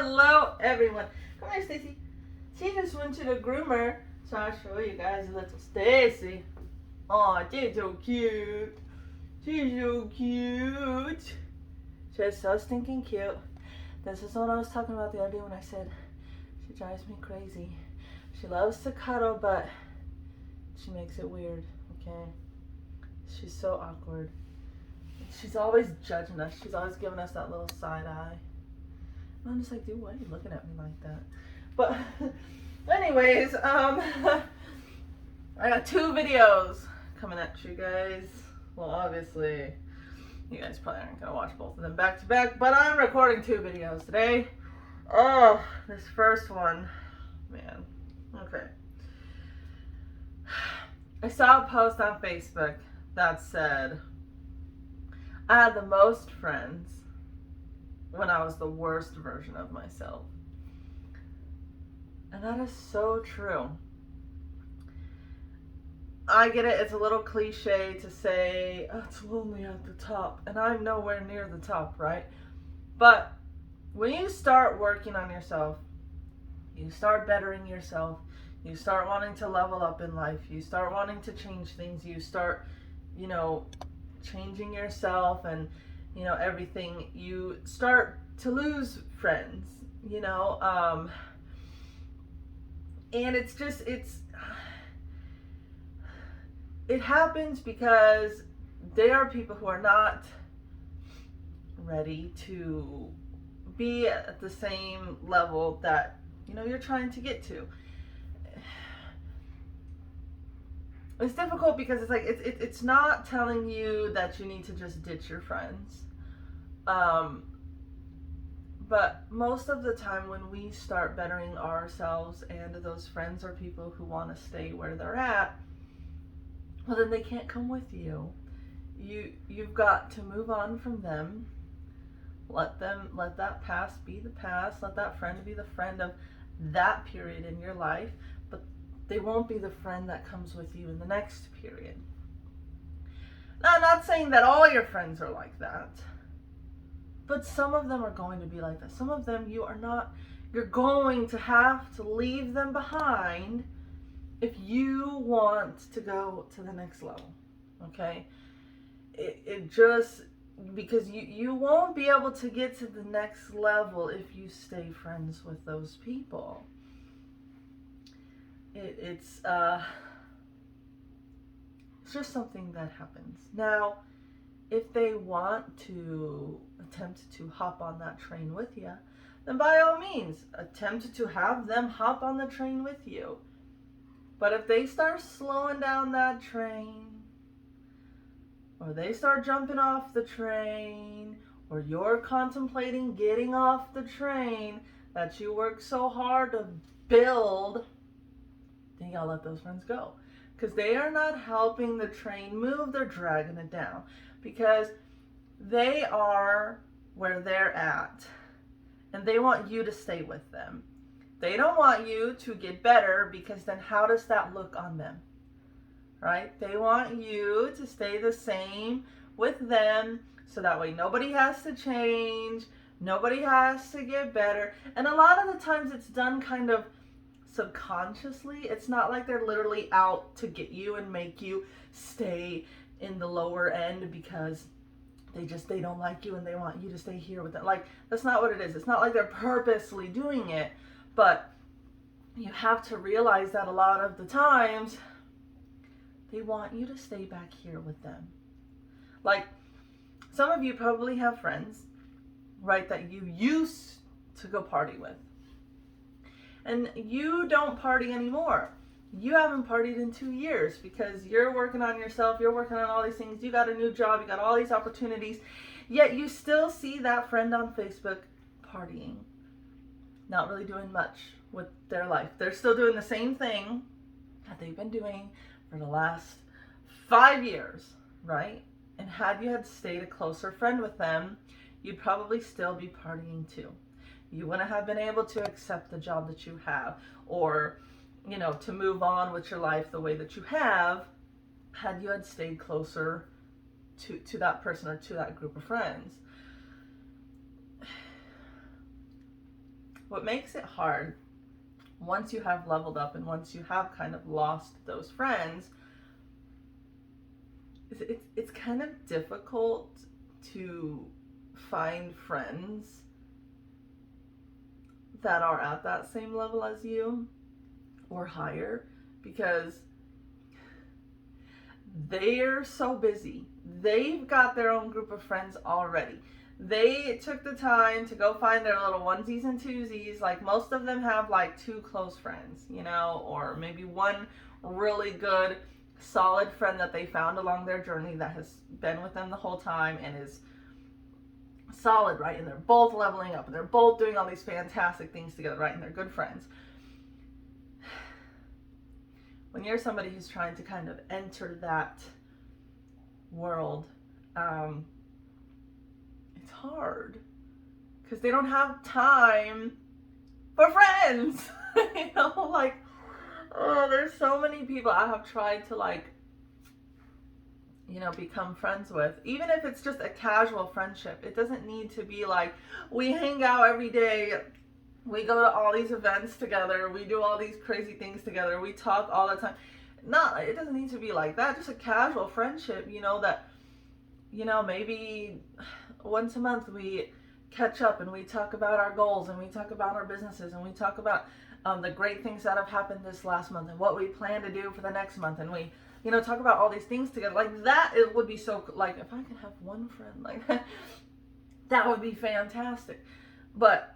Hello, everyone. Come here, Stacy. She just went to the groomer, so I'll show you guys a little Stacy. Oh, she's so cute. She's so cute. She's so stinking cute. This is what I was talking about the other day when I said she drives me crazy. She loves to cuddle, but she makes it weird, okay? She's so awkward. She's always judging us. She's always giving us that little side eye. And I'm just like, dude, why are you looking at me like that? But anyways, I got 2 videos coming at you guys. Well, obviously, you guys probably aren't going to watch both of them back to back, but I'm recording 2 videos today. Oh, this first one, man. Okay. I saw a post on Facebook that said, I had the most friends when I was the worst version of myself. And that is so true. I get it, it's a little cliche to say, oh, it's lonely at the top, and I'm nowhere near the top, right? But when you start working on yourself, you start bettering yourself, you start wanting to level up in life, you start wanting to change things, you start, changing yourself and, everything, you start to lose friends, and it happens because they are people who are not ready to be at the same level that, you're trying to get to. It's difficult because it's like, it's not telling you that you need to just ditch your friends. But most of the time when we start bettering ourselves and those friends are people who want to stay where they're at, well, then they can't come with you. You've got to move on from them. Let that past be the past. Let that friend be the friend of that period in your life. But they won't be the friend that comes with you in the next period. Now, I'm not saying that all your friends are like that. But some of them are going to be like that. Some of them you're going to have to leave them behind if you want to go to the next level, okay? It just, because you won't be able to get to the next level if you stay friends with those people. It's just something that happens. Now, if they want to attempt to hop on that train with you, then by all means, attempt to have them hop on the train with you. But if they start slowing down that train, or they start jumping off the train, or you're contemplating getting off the train that you work so hard to build, then you gotta let those friends go. Because they are not helping the train move, they're dragging it down. Because they are where they're at, and they want you to stay with them. They don't want you to get better, because then how does that look on them? Right? They want you to stay the same with them, so that way nobody has to change, nobody has to get better. And a lot of the times it's done kind of subconsciously. It's not like they're literally out to get you and make you stay in the lower end because they don't like you and they want you to stay here with them. Like, that's not what it is. It's not like they're purposely doing it, but you have to realize that a lot of the times they want you to stay back here with them. Like, some of you probably have friends, right, that you used to go party with, and you don't party anymore. You haven't partied in 2 years because you're working on yourself, you're working on all these things, you got a new job, you got all these opportunities, yet you still see that friend on Facebook partying, not really doing much with their life. They're still doing the same thing that they've been doing for the last 5 years, right? And had you had stayed a closer friend with them, you'd probably still be partying too. You wouldn't have been able to accept the job that you have, or to move on with your life the way that you have, had you had stayed closer to that person or to that group of friends. what makes it hard once you have leveled up and once you have kind of lost those friends, it's kind of difficult to find friends that are at that same level as you or higher, because they're so busy. They've got their own group of friends already. They took the time to go find their little onesies and twosies. Like, most of them have like 2 close friends, you know, or maybe one really good, solid friend that they found along their journey that has been with them the whole time and is solid, right? And they're both leveling up and they're both doing all these fantastic things together, right? And they're good friends. When you're somebody who's trying to kind of enter that world, it's hard because they don't have time for friends. You know, like, oh, there's so many people I have tried to, like, you know, become friends with, even if it's just a casual friendship. It doesn't need to be like we hang out every day, we go to all these events together, we do all these crazy things together, we talk all the time. Not, it doesn't need to be like that. Just a casual friendship, you know, that, you know, maybe once a month we catch up and we talk about our goals and we talk about our businesses and we talk about the great things that have happened this last month and what we plan to do for the next month, and we, you know, talk about all these things together. Like, that, it would be so, like, if I could have one friend like that, that would be fantastic. But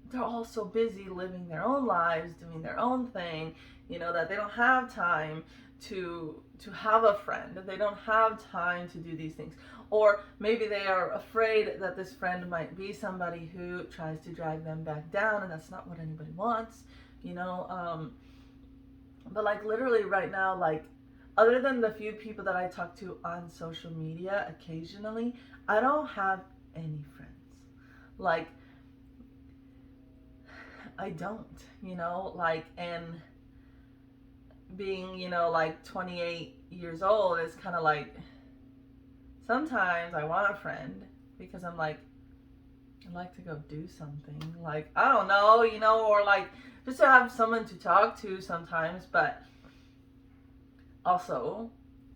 they're all so busy living their own lives, doing their own thing, you know, that they don't have time to have a friend. They don't have time to do these things. Or maybe they are afraid that this friend might be somebody who tries to drag them back down, and that's not what anybody wants, you know. But, like, literally right now, like, other than the few people that I talk to on social media occasionally, I don't have any friends. Like, I don't, you know, like, and being, you know, like 28 years old is kind of like, sometimes I want a friend because I'm like, I'd like to go do something, like, I don't know, you know, or like just to have someone to talk to sometimes. But also,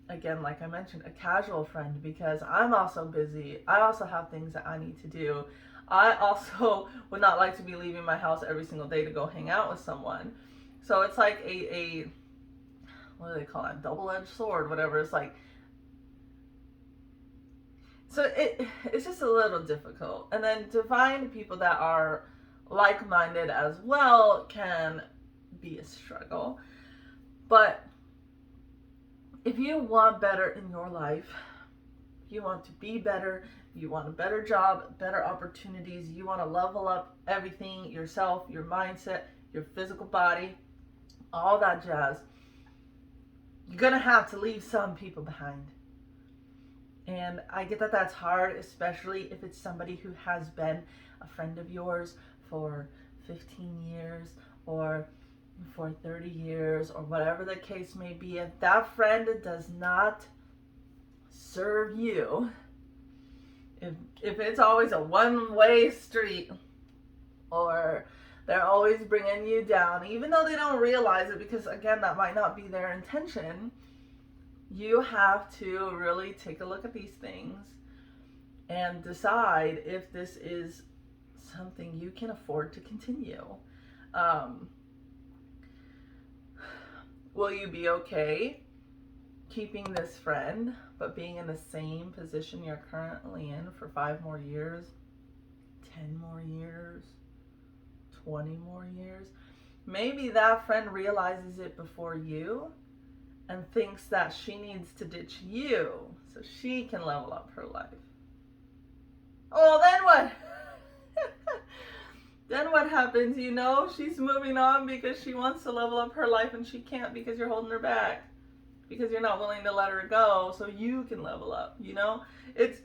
again, like I mentioned, a casual friend, because I'm also busy. I also have things that I need to do. I also would not like to be leaving my house every single day to go hang out with someone. So it's like a what do they call it? Double-edged sword, whatever. It's like, so it's just a little difficult. And then to find people that are like-minded as well can be a struggle. But if you want better in your life, you want to be better, you want a better job, better opportunities, you want to level up everything, yourself, your mindset, your physical body, all that jazz, you're going to have to leave some people behind. And I get that that's hard, especially if it's somebody who has been a friend of yours for 15 years or for 30 years or whatever the case may be. If that friend does not serve you, if it's always a one-way street, or they're always bringing you down, even though they don't realize it, because again, that might not be their intention, you have to really take a look at these things and decide if this is something you can afford to continue. Will you be okay keeping this friend, but being in the same position you're currently in for 5 more years, 10 more years, 20 more years? Maybe that friend realizes it before you and thinks that she needs to ditch you so she can level up her life. Oh, then what? Then what happens? You know, she's moving on because she wants to level up her life and she can't because you're holding her back, because you're not willing to let her go so you can level up, you know? It's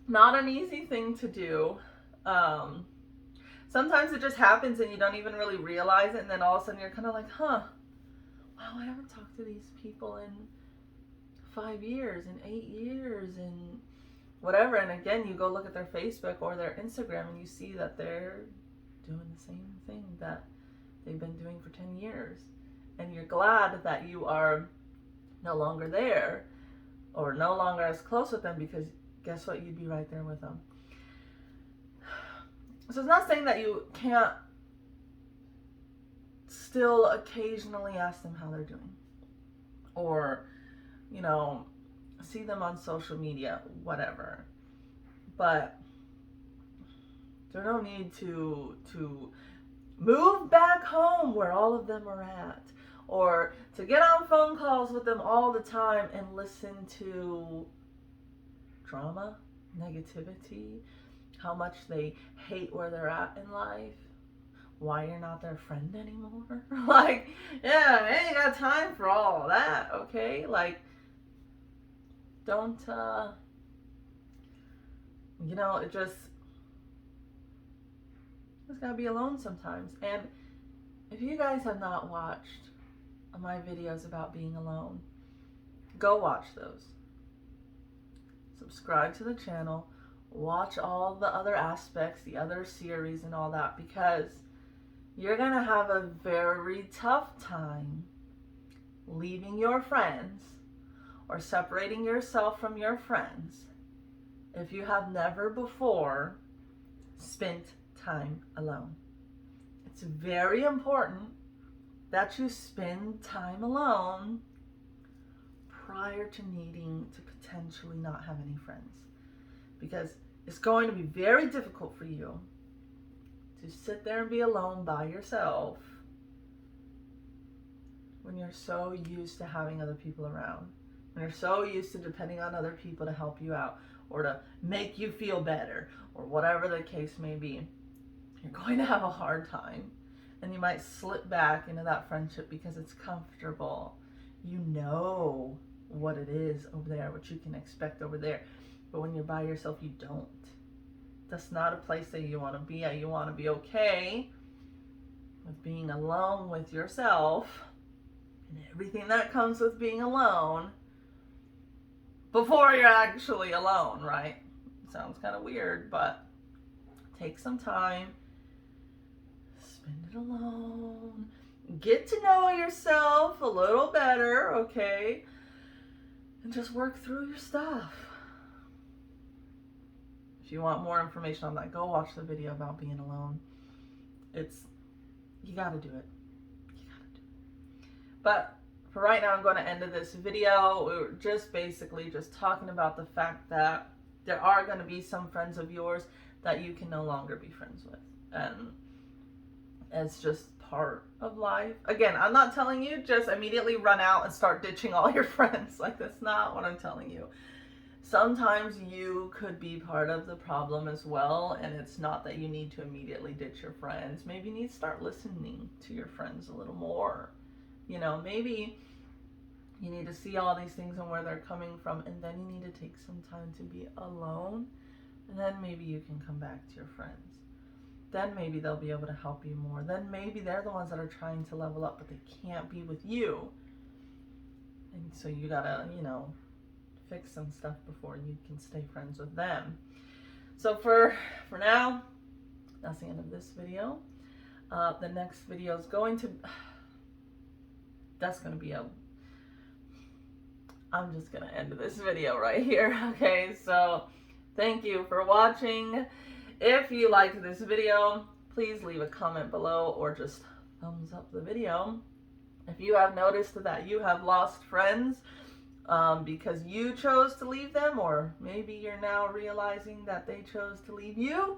not an easy thing to do. Sometimes it just happens and you don't even really realize it, and then all of a sudden you're kind of like, wow, I haven't talked to these people in 5 years, in 8 years, and whatever. And again, you go look at their Facebook or their Instagram and you see that they're doing the same thing that they've been doing for 10 years. And you're glad that you are no longer there or no longer as close with them, because guess what? You'd be right there with them. So it's not saying that you can't still occasionally ask them how they're doing, or, you know, see them on social media, whatever. But there's no need to move back home where all of them are at, or to get on phone calls with them all the time and listen to drama, negativity, how much they hate where they're at in life, why you're not their friend anymore. Like, yeah, I ain't got time for all of that, okay? Like, don't, you know, it just gotta be alone sometimes. And if you guys have not watched my videos about being alone, go watch those. Subscribe to the channel. Watch all the other aspects, the other series and all that, because you're gonna have a very tough time leaving your friends or separating yourself from your friends if you have never before spent time alone. It's very important that you spend time alone prior to needing to potentially not have any friends, because it's going to be very difficult for you to sit there and be alone by yourself when you're so used to having other people around, when you're so used to depending on other people to help you out or to make you feel better or whatever the case may be. You're going to have a hard time, and you might slip back into that friendship because it's comfortable. You know what it is over there, what you can expect over there. But when you're by yourself, you don't. That's not a place that you want to be at. You want to be okay with being alone with yourself and everything that comes with being alone before you're actually alone, right? Sounds kind of weird, but take some time. Spend it alone. Get to know yourself a little better, okay? And just work through your stuff. If you want more information on that, go watch the video about being alone. You gotta do it. You gotta do it. But for right now, I'm going to end this video. We were just basically just talking about the fact that there are going to be some friends of yours that you can no longer be friends with. And it's just part of life. Again, I'm not telling you just immediately run out and start ditching all your friends. Like, that's not what I'm telling you. Sometimes you could be part of the problem as well, and it's not that you need to immediately ditch your friends. Maybe you need to start listening to your friends a little more. You know, maybe you need to see all these things and where they're coming from, and then you need to take some time to be alone, and then maybe you can come back to your friends. Then maybe they'll be able to help you more. Then maybe they're the ones that are trying to level up, but they can't be with you. And so you gotta, you know, fix some stuff before you can stay friends with them. So for now, that's the end of this video. The next video is going to, that's going to be I'm just going to end this video right here. Okay, so thank you for watching. If you liked this video, please leave a comment below or just thumbs up the video. If you have noticed that you have lost friends because you chose to leave them, or maybe you're now realizing that they chose to leave you,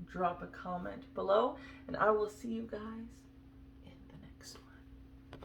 drop a comment below, and I will see you guys